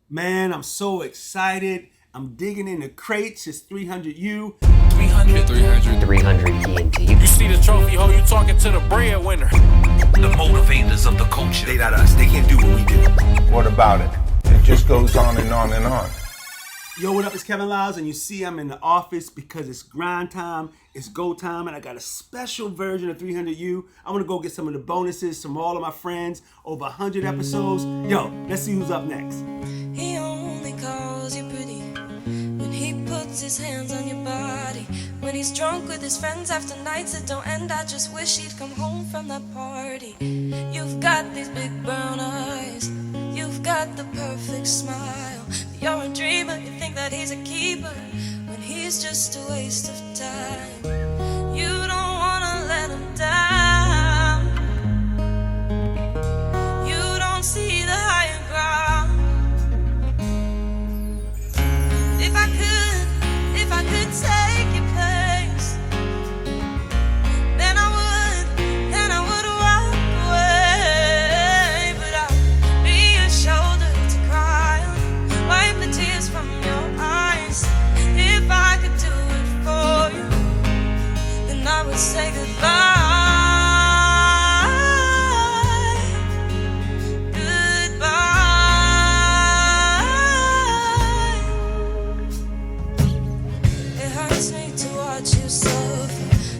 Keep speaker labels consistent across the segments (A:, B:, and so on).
A: Man, I'm so excited. I'm digging in the crates. It's 300U.
B: 300 TNT.
C: You see the trophy, ho, you talking to the breadwinner.
D: The motivators of the culture. They not us. They can't do what we do.
E: What about it? It just goes on and on and on.
A: Yo, what up? It's Kevin Lyles, and you see I'm in the office because it's grind time, it's go time, and I got a special version of 300U. I want to go get some of the bonuses from all of my friends, over 100 episodes. Yo, let's see who's up next.
F: He only calls you pretty when he puts his hands on your body. When he's drunk with his friends after nights that don't end, I just wish he'd come home from that party. You've got these big brown eyes, you've got the perfect smile. You're a dreamer, you think that he's a keeper when he's just a waste of time. You don't wanna let him down. You don't see the higher ground. If I could take your place, then I would walk away. But I'll be your shoulder to cry on, wipe the tears from your eyes. If I could do it for you, then I would say goodbye.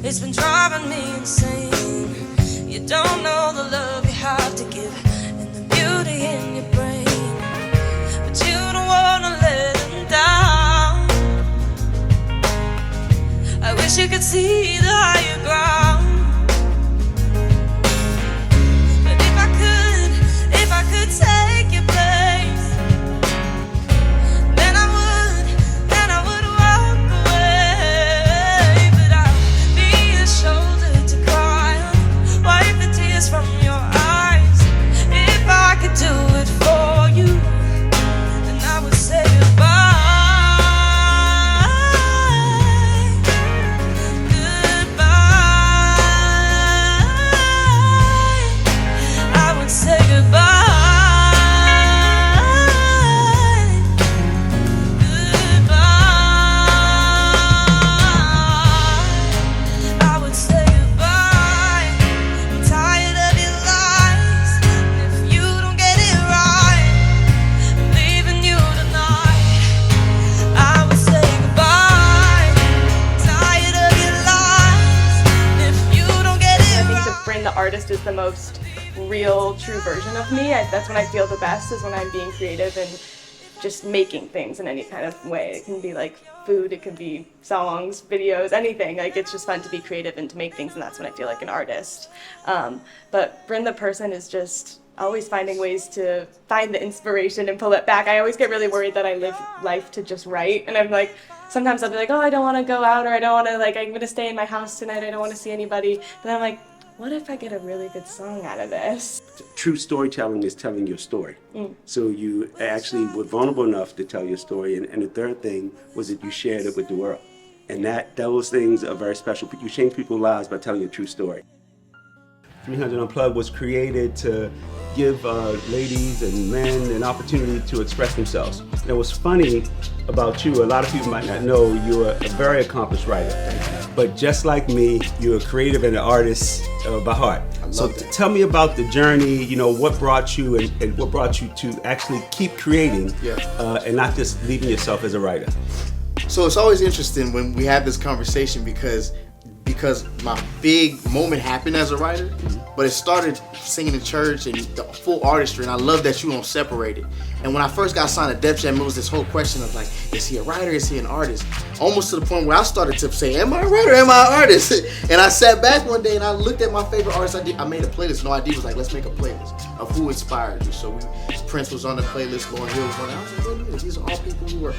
F: It's been driving me insane. You don't know the love you have to give and the beauty in your brain, but you don't wanna let him down. I wish you could see the higher ground. But if I could take your place, then I would walk away. But I'll be your shoulder to cry on, wipe the tears from your eyes. If I could do it for you, then I would say goodbye. Goodbye. I would say goodbye. I would say goodbye. I'm tired of your lies. If you don't get it right, I'm leaving you tonight. I would say goodbye. Tired of your lies. If you don't get
G: I
F: it
G: think
F: right.
G: that Brynn, the artist, is the most real, true version of me. That's when I feel the best, is when I'm being creative and just making things in any kind of way. It can be like food, it can be songs, videos, anything. Like, it's just fun to be creative and to make things, and that's when I feel like an artist. But Brynn the person is just always finding ways to find the inspiration and pull it back. I always get really worried that I live life to just write, and I'm like, sometimes I'll be like, oh, I don't want to go out, or I don't want to, like, I'm going to stay in my house tonight, I don't want to see anybody. But then I'm like, what if I get a really good song out of this?
H: True storytelling is telling your story. So you actually were vulnerable enough to tell your story. And the third thing was that you shared it with the world. And those things are very special. You change people's lives by telling a true story. 300 Unplugged was created to give ladies and men an opportunity to express themselves. And what's funny about you, a lot of people might not know, you're a very accomplished writer. But just like me, you're a creative and an artist by heart. So tell me about the journey, what brought you and what brought you to actually keep creating and not just leaving yourself as a writer.
I: So it's always interesting when we have this conversation because my big moment happened as a writer, but it started singing in church and the full artistry, and I love that you don't separate it. And when I first got signed to Def Jam, it was this whole question of like, is he a writer, is he an artist? Almost to the point where I started to say, am I a writer, am I an artist? And I sat back one day and I looked at my favorite artists. I made a playlist. No idea was like, let's make a playlist of who inspired you. So Prince was on the playlist, Lauryn Hill was on. I was like, wait a minute, these are all people who were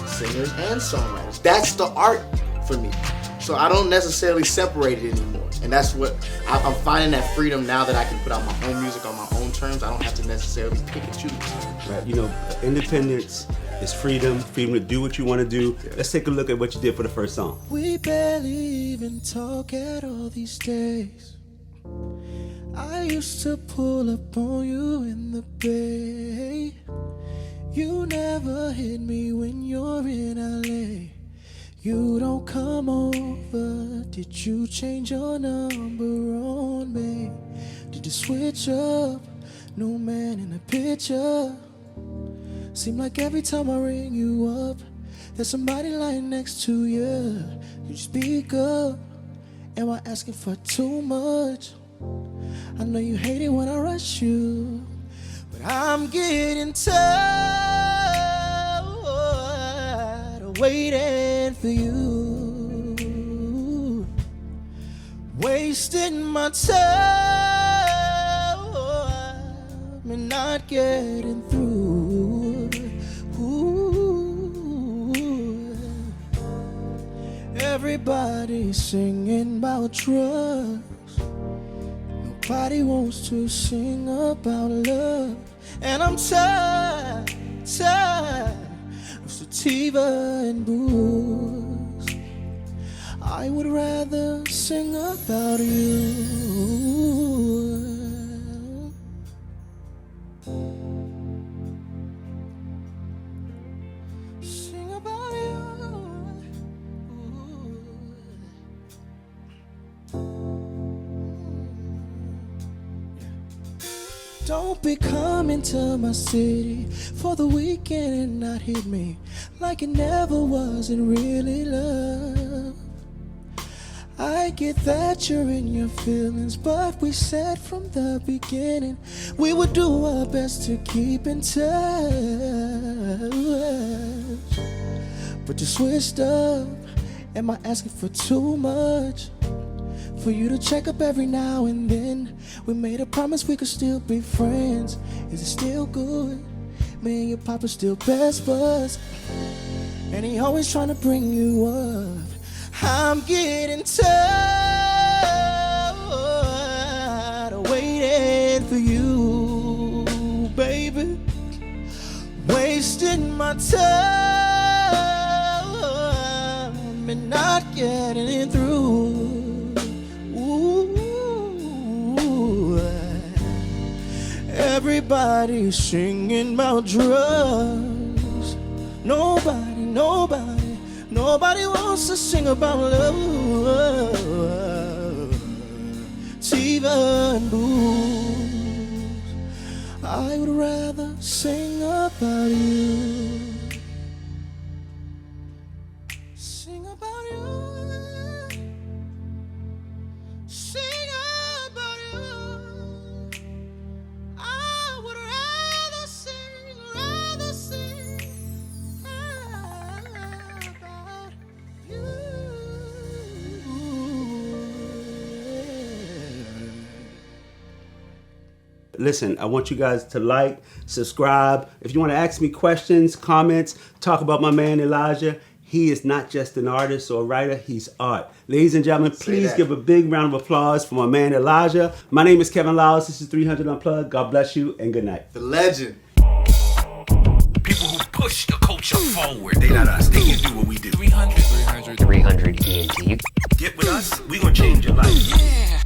I: singers and songwriters. That's the art for me. So I don't necessarily separate it anymore. And that's what I'm finding, that freedom now that I can put out my own music on my own terms. I don't have to necessarily pick and choose.
H: Right. Independence is freedom to do what you want to do. Yeah. Let's take a look at what you did for the first song.
J: We barely even talk at all these days. I used to pull up on you in the bay. You never hit me when you're in LA. You don't come over. Did you change your number on me? Did you switch up? No man in the picture. Seem like every time I ring you up, there's somebody lying next to you. You speak up. Am I asking for too much? I know you hate it when I rush you, but I'm getting tired of waiting for you, wasting my time and not getting through. Everybody's singing about trust. Nobody wants to sing about love. And I'm tired of sativa and booze. I would rather sing about you. Sing about you. Don't be coming to my city for the weekend and not hit me like it never wasn't really love. I get that you're in your feelings, but we said from the beginning we would do our best to keep in touch. But you switched up. Am I asking for too much? For you to check up every now and then. We made a promise we could still be friends. Is it still good? Me and your papa still best buds, and he always trying to bring you up. I'm getting tired of waiting for you, baby. Wasting my time and not getting through. Everybody's singing about drugs. Nobody wants to sing about love. Sativa and booze. I would rather sing about you. Sing about you. Sing about you. I would rather sing about you.
A: Listen, I want you guys to like, subscribe. If you want to ask me questions, comments, talk about my man Elijah, he is not just an artist or a writer, he's art. Ladies and gentlemen, please give a big round of applause for my man Elijah. My name is Kevin Lyles. This is 300 Unplugged. God bless you and good night.
I: The legend.
D: People who push the culture forward. They not us. They can do what we do.
B: 300 ENT.
D: Get with us. We gonna change your life.
C: Yeah.